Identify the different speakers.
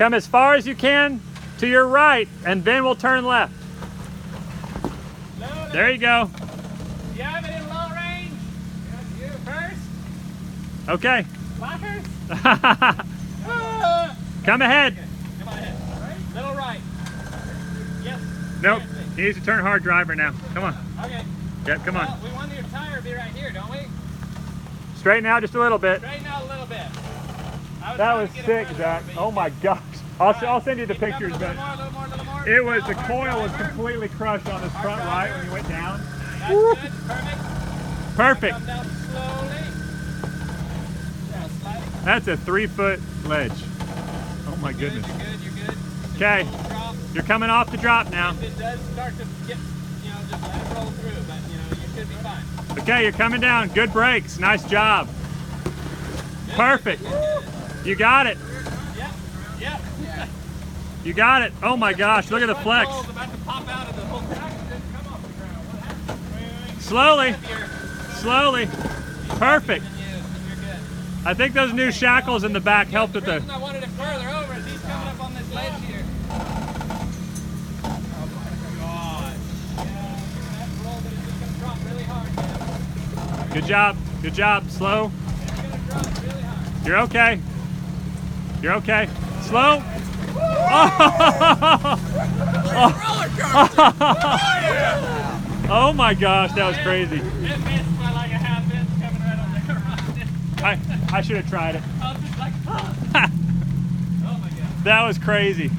Speaker 1: Come as far as you can to your right, and then we'll turn left.
Speaker 2: Slowly.
Speaker 1: There you go.
Speaker 2: You have it in low range. You first.
Speaker 1: Okay.
Speaker 2: Lockers.
Speaker 1: Come ahead.
Speaker 2: Okay. Come on ahead. Right? Little right. Yes.
Speaker 1: Nope. He needs to turn hard driver now. Come on.
Speaker 2: Okay.
Speaker 1: Yep, come on.
Speaker 2: Well, we want your tire to be right here, don't we?
Speaker 1: Straighten out just a little bit.
Speaker 2: Straighten out a little bit.
Speaker 1: That was sick, Zach. Oh my gosh. I'll send you the pictures, but
Speaker 2: little more.
Speaker 1: it was, the coil was completely crushed on this front right when you went down.
Speaker 2: That's good. Perfect.
Speaker 1: Perfect.
Speaker 2: Come down slowly. Yeah, sliding.
Speaker 1: That's a 3-foot ledge. Oh my goodness.
Speaker 2: You're good.
Speaker 1: Okay. You're coming off the drop now.
Speaker 2: If it does start to get, just let it roll through, but you should be fine.
Speaker 1: Okay, you're coming down. Good brakes. Nice job.
Speaker 2: Good,
Speaker 1: Perfect.
Speaker 2: good.
Speaker 1: You got it.
Speaker 2: Yep.
Speaker 1: You got it. Oh my gosh, look at the flex.
Speaker 2: About to pop out of the whole track. Come off the ground. What happened?
Speaker 1: Slowly. Slowly. Perfect.
Speaker 2: You're good.
Speaker 1: I think those new shackles in the back helped with
Speaker 2: The
Speaker 1: the...
Speaker 2: reason I wanted it further over is he's coming up on this ledge here. Oh my God. Yeah, you're going to have to roll, but it's just going to drop really hard. Yeah.
Speaker 1: Good job. Good job. Slow.
Speaker 2: It's going to drop really hard.
Speaker 1: You're okay. You're okay. Slow. Oh my gosh, that was crazy.
Speaker 2: It missed by like a half inch coming right on there.
Speaker 1: I should have tried it.
Speaker 2: I was just like, oh my God.
Speaker 1: That was crazy.